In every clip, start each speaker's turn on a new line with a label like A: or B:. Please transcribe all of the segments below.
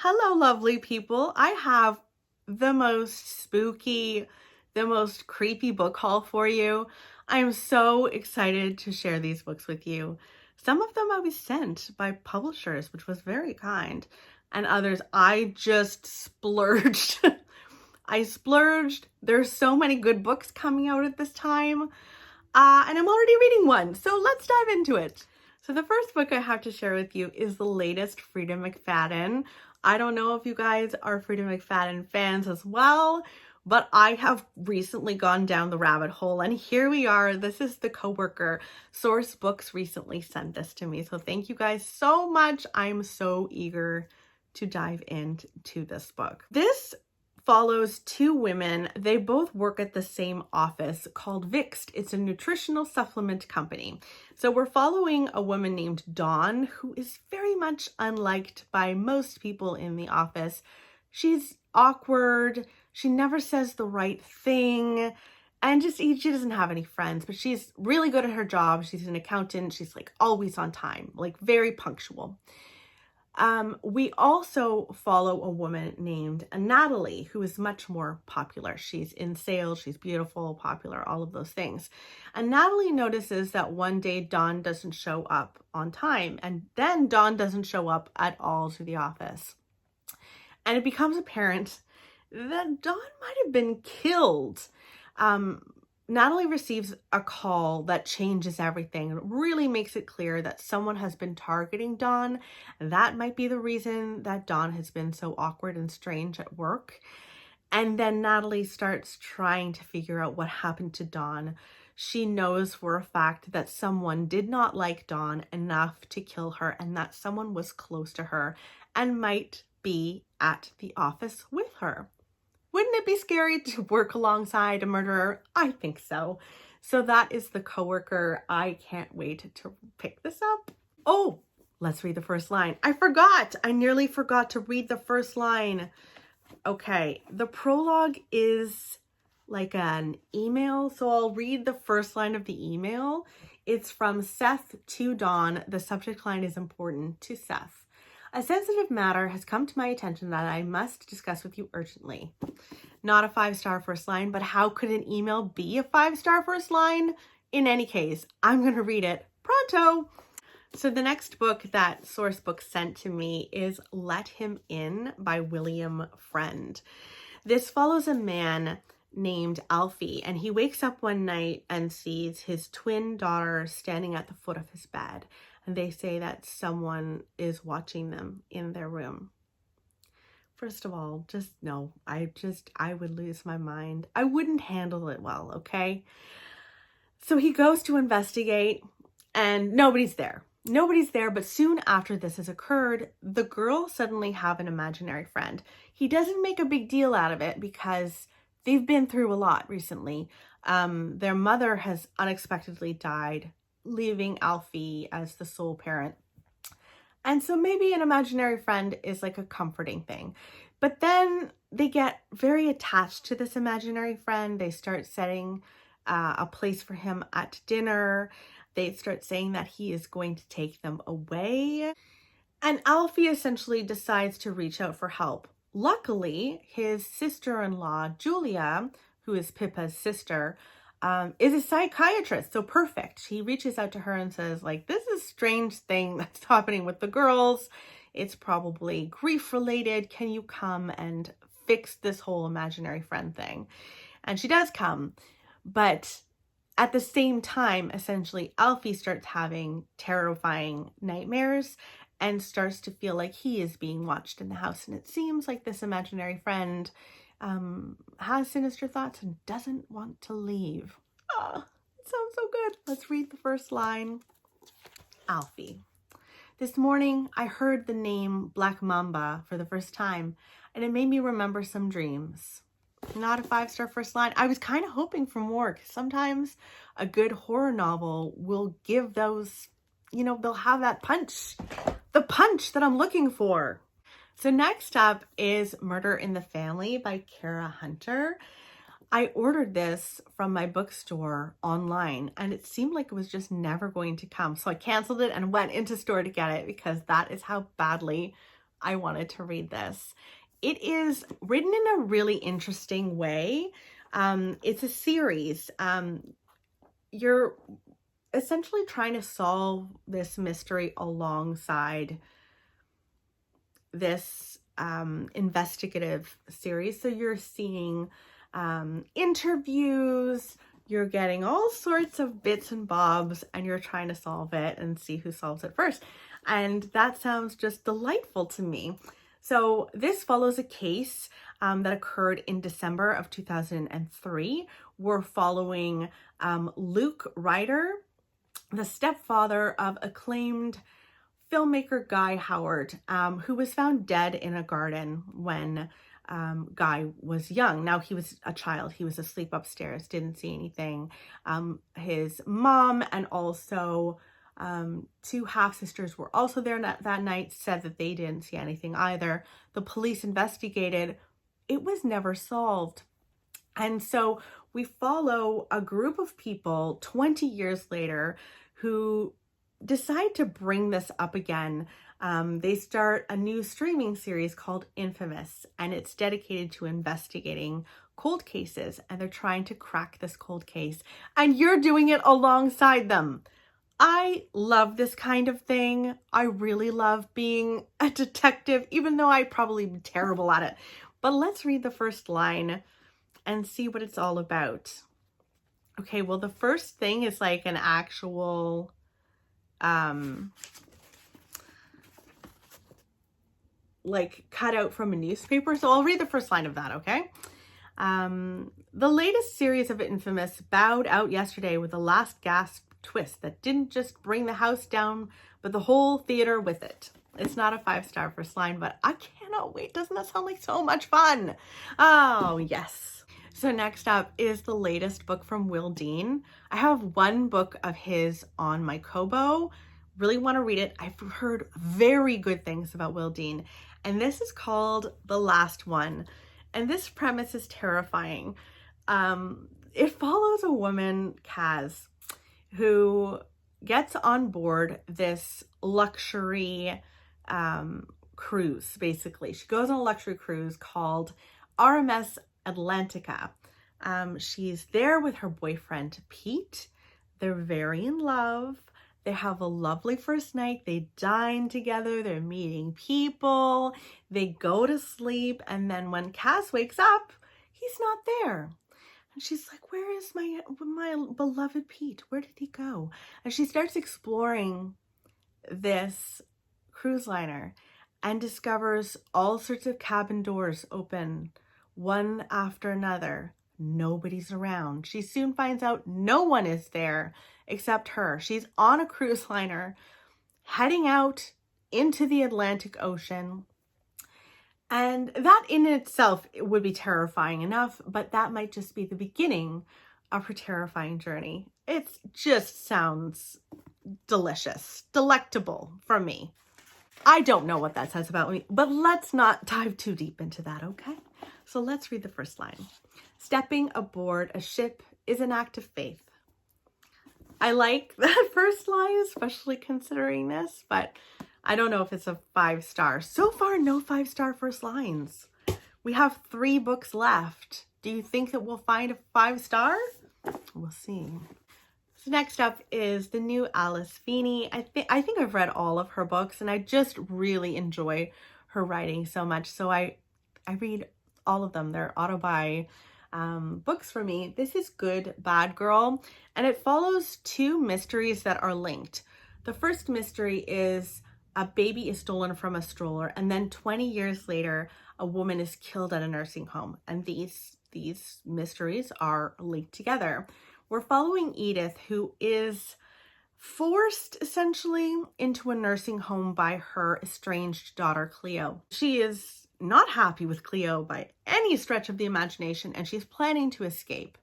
A: Hello, lovely people. I have the most spooky, the most creepy book haul for you. I am so excited to share these books with you. Some of them I was sent by publishers, which was very kind, and others I just splurged. I splurged. There's so many good books coming out at this time, and I'm already reading one, so let's dive into it. So the first book I have to share with you is the latest Freida McFadden. I don't know if you guys are Freida McFadden fans as well, but I have recently gone down the rabbit hole, and here we are. This is the Coworker. Source Books recently sent this to me, so thank you guys so much. I'm so eager to dive into this book. This follows two women. They both work at the same office called Vixt. It's a nutritional supplement company. So we're following a woman named Dawn, who is very much unliked by most people in the office. She's awkward. She never says the right thing. And she doesn't have any friends, but she's really good at her job. She's an accountant. She's like always on time, like very punctual. We also follow a woman named Natalie, who is much more popular. She's in sales, she's beautiful, popular, all of those things. And Natalie notices that one day Dawn doesn't show up on time, and then Dawn doesn't show up at all to the office. And it becomes apparent that Dawn might have been killed. Natalie receives a call that changes everything. It really makes it clear that someone has been targeting Dawn. That might be the reason that Dawn has been so awkward and strange at work. And then Natalie starts trying to figure out what happened to Dawn. She knows for a fact that someone did not like Dawn enough to kill her, and that someone was close to her and might be at the office with her. Wouldn't it be scary to work alongside a murderer? I think so. So that is the Coworker. I can't wait to pick this up. Oh, let's read the first line. I forgot. I nearly forgot to read the first line. Okay, the prologue is like an email, so I'll read the first line of the email. It's from Seth to Dawn. The subject line is important to Seth. A sensitive matter has come to my attention that I must discuss with you urgently. Not a 5-star first line, but how could an email be a 5-star first line? In any case, I'm going to read it pronto. So the next book that Source Books sent to me is Let Him In by William Friend. This follows a man named Alfie, and he wakes up one night and sees his twin daughter standing at the foot of his bed. And they say that someone is watching them in their room. First of all, just no, I would lose my mind. I wouldn't handle it well, okay? So he goes to investigate and nobody's there. Nobody's there, but soon after this has occurred, the girls suddenly have an imaginary friend. He doesn't make a big deal out of it because they've been through a lot recently. Their mother has unexpectedly died, leaving Alfie as the sole parent. And so maybe an imaginary friend is like a comforting thing. But then they get very attached to this imaginary friend. They start setting a place for him at dinner. They start saying that he is going to take them away. And Alfie essentially decides to reach out for help. Luckily, his sister-in-law, Julia, who is Pippa's sister, is a psychiatrist, so perfect. He reaches out to her and says, like, this is a strange thing that's happening with the girls. It's probably grief related. Can you come and fix this whole imaginary friend thing? And she does come, but at the same time, essentially, Alfie starts having terrifying nightmares and starts to feel like he is being watched in the house. And it seems like this imaginary friend has sinister thoughts and doesn't want to leave. Oh, it sounds so good. Let's read the first line. Alfie. This morning, I heard the name Black Mamba for the first time, and it made me remember some dreams. Not a 5-star first line. I was kind of hoping for more, because sometimes a good horror novel will give those, they'll have that punch. The punch that I'm looking for. So next up is Murder in the Family by Kara Hunter. I ordered this from my bookstore online and it seemed like it was just never going to come. So I canceled it and went into store to get it because that is how badly I wanted to read this. It is written in a really interesting way. It's a series. You're essentially trying to solve this mystery alongside this investigative series. So you're seeing interviews, you're getting all sorts of bits and bobs, and you're trying to solve it and see who solves it first. And that sounds just delightful to me. So this follows a case that occurred in December of 2003. We're following Luke Ryder, the stepfather of acclaimed filmmaker Guy Howard, who was found dead in a garden when Guy was young. Now, he was a child. He was asleep upstairs, didn't see anything. His mom and also two half-sisters were also there that night, said that they didn't see anything either. The police investigated. It was never solved. And so we follow a group of people 20 years later who decide to bring this up again. They start a new streaming series called Infamous, and it's dedicated to investigating cold cases, and they're trying to crack this cold case, and you're doing it alongside them. I love this kind of thing. I really love being a detective, even though I probably be terrible at it. But let's read the first line and see what it's all about. Okay, well, the first thing is like an actual like cut out from a newspaper. So I'll read the first line of that, okay? The latest series of Infamous bowed out yesterday with a last gasp twist that didn't just bring the house down, but the whole theater with it. It's not a 5-star first line, but I cannot wait. Doesn't that sound like so much fun? Oh, yes. So next up is the latest book from Will Dean. I have one book of his on my Kobo. Really want to read it. I've heard very good things about Will Dean, and this is called The Last One. And this premise is terrifying. It follows a woman, Kaz, who gets on board this luxury cruise, basically. She goes on a luxury cruise called RMS Atlantica. She's there with her boyfriend, Pete. They're very in love. They have a lovely first night. They dine together. They're meeting people. They go to sleep. And then when Cass wakes up, he's not there. And she's like, where is my beloved Pete? Where did he go? And she starts exploring this cruise liner and discovers all sorts of cabin doors open one after another. Nobody's around. She soon finds out no one is there except her. She's on a cruise liner heading out into the Atlantic Ocean. And that in itself would be terrifying enough, but that might just be the beginning of her terrifying journey. It just sounds delicious, delectable for me. I don't know what that says about me, but let's not dive too deep into that, okay? So let's read the first line. Stepping aboard a ship is an act of faith. I like that first line, especially considering this, but I don't know if it's a 5-star. So far, no 5-star first lines. We have 3 books left. Do you think that we'll find a 5-star? We'll see. So next up is the new Alice Feeney. I think I've read all of her books, and I just really enjoy her writing so much. So I read all of them. They're auto-buy books for me. This is Good Bad Girl, and it follows 2 mysteries that are linked. The first mystery is a baby is stolen from a stroller, and then 20 years later, a woman is killed at a nursing home. And these mysteries are linked together. We're following Edith, who is forced essentially into a nursing home by her estranged daughter, Cleo. She is not happy with Cleo by any stretch of the imagination, and she's planning to escape.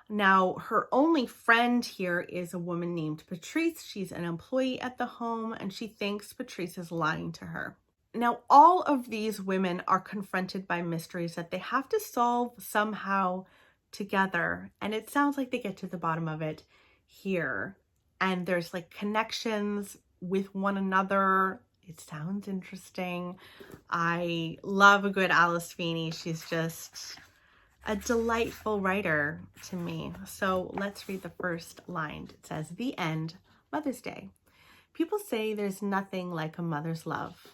A: Now, her only friend here is a woman named Patrice. She's an employee at the home, and she thinks Patrice is lying to her. Now, all of these women are confronted by mysteries that they have to solve somehow together, and it sounds like they get to the bottom of it here. And there's like connections with one another It sounds interesting. I love a good Alice Feeney. She's just a delightful writer to me. So let's read the first line. It says, "The end, Mother's Day. People say there's nothing like a mother's love."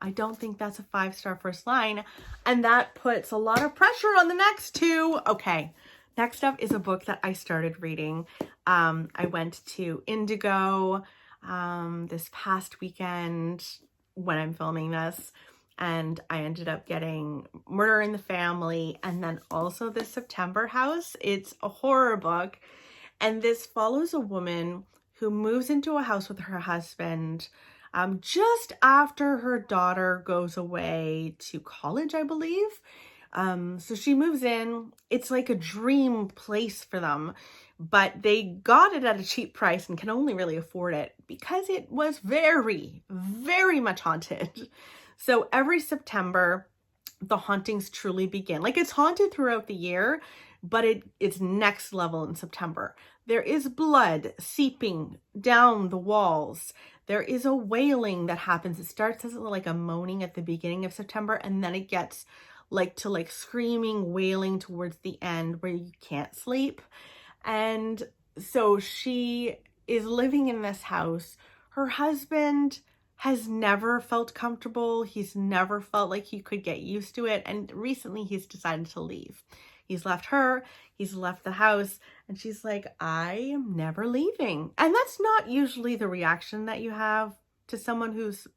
A: I don't think that's a 5-star first line, and that puts a lot of pressure on the next two. Okay, next up is a book that I started reading. I went to Indigo this past weekend when I'm filming this, and I ended up getting Murder in the Family, and then also this September House. It's a horror book, and this follows a woman who moves into a house with her husband just after her daughter goes away to college, I believe. So she moves in. It's like a dream place for them, but they got it at a cheap price and can only really afford it because it was very, very much haunted. So every September, the hauntings truly begin. Like, it's haunted throughout the year, but it's next level in September. There is blood seeping down the walls. There is a wailing that happens. It starts as like a moaning at the beginning of September, and then it gets like screaming, wailing towards the end where you can't sleep. And so she is living in this house. Her husband has never felt comfortable. He's never felt like he could get used to it. And recently he's decided to leave. He's left her, he's left the house, and she's like, I am never leaving. And that's not usually the reaction that you have to someone who's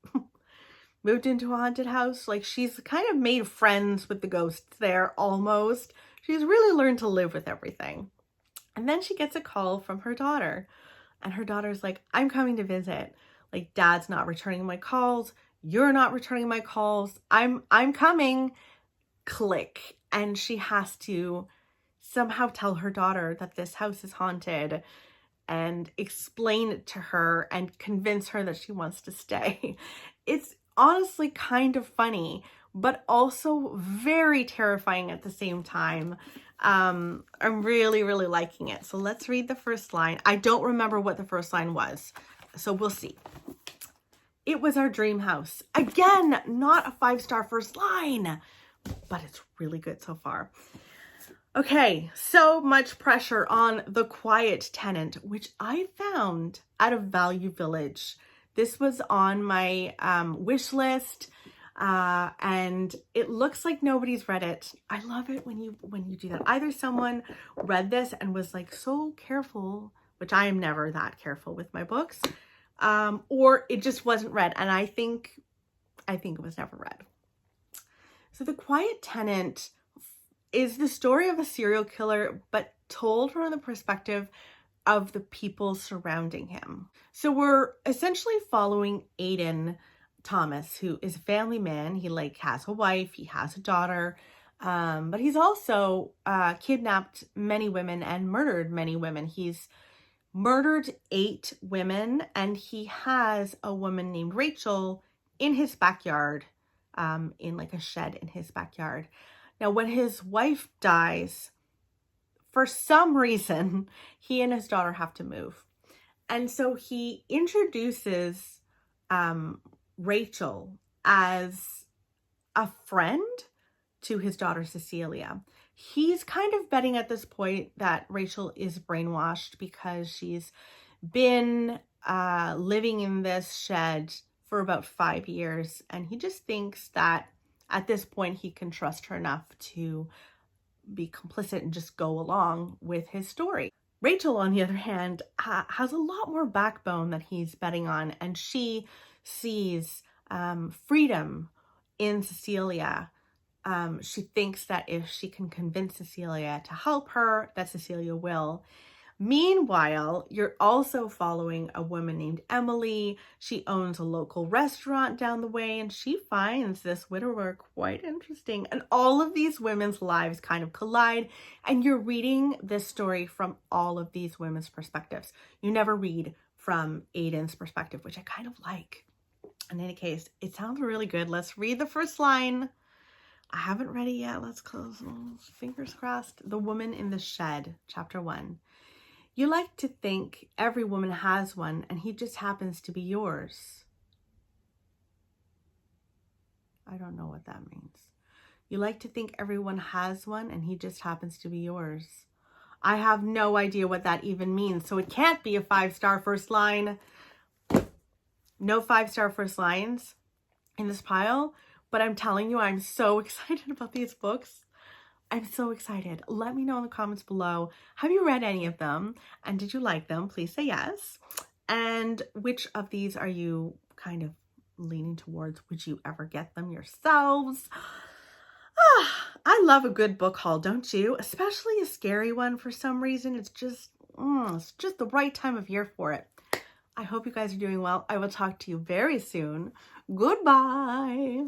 A: moved into a haunted house. Like, she's kind of made friends with the ghosts there almost. She's really learned to live with everything. And then she gets a call from her daughter, and her daughter's like, I'm coming to visit. Like, Dad's not returning my calls. You're not returning my calls. I'm coming. Click. And she has to somehow tell her daughter that this house is haunted and explain it to her and convince her that she wants to stay. It's honestly kind of funny, but also very terrifying at the same time. I'm really, really liking it. So let's read the first line. I don't remember what the first line was, so we'll see. It was our dream house. Again, not a 5-star first line, but it's really good so far. Okay, so much pressure on The Quiet Tenant, which I found at a Value Village. This was on my wish list, and it looks like nobody's read it. I love it when you do that. Either someone read this and was like so careful, which I am never that careful with my books, or it just wasn't read, and I think it was never read. So The Quiet Tenant is the story of a serial killer, but told from the perspective of the people surrounding him. So we're essentially following Aiden Thomas, who is a family man. He has a wife, he has a daughter, but he's also kidnapped many women and murdered many women. He's murdered 8 women, and he has a woman named Rachel in his backyard, in like a shed in his backyard. Now, when his wife dies, for some reason, he and his daughter have to move. And so he introduces Rachel as a friend to his daughter, Cecilia. He's kind of betting at this point that Rachel is brainwashed because she's been living in this shed for about 5 years, and he just thinks that at this point he can trust her enough to be complicit and just go along with his story. Rachel, on the other hand, has a lot more backbone that he's betting on, and she sees freedom in Cecilia. She thinks that if she can convince Cecilia to help her, that Cecilia will. Meanwhile, you're also following a woman named Emily. She owns a local restaurant down the way, and she finds this widower quite interesting. And all of these women's lives kind of collide, and you're reading this story from all of these women's perspectives. You never read from Aiden's perspective, which I kind of like. In any case, it sounds really good. Let's read the first line. I haven't read it yet. Let's close. Fingers crossed. The Woman in the Shed, Chapter 1. You like to think every woman has one, and he just happens to be yours. I don't know what that means. You like to think everyone has one and he just happens to be yours. I have no idea what that even means, so it can't be a 5-star first line. No 5-star first lines in this pile, but I'm telling you, I'm so excited about these books. I'm so excited. Let me know in the comments below. Have you read any of them? And did you like them? Please say yes. And which of these are you kind of leaning towards? Would you ever get them yourselves? I love a good book haul, don't you? Especially a scary one for some reason. It's just the right time of year for it. I hope you guys are doing well. I will talk to you very soon. Goodbye.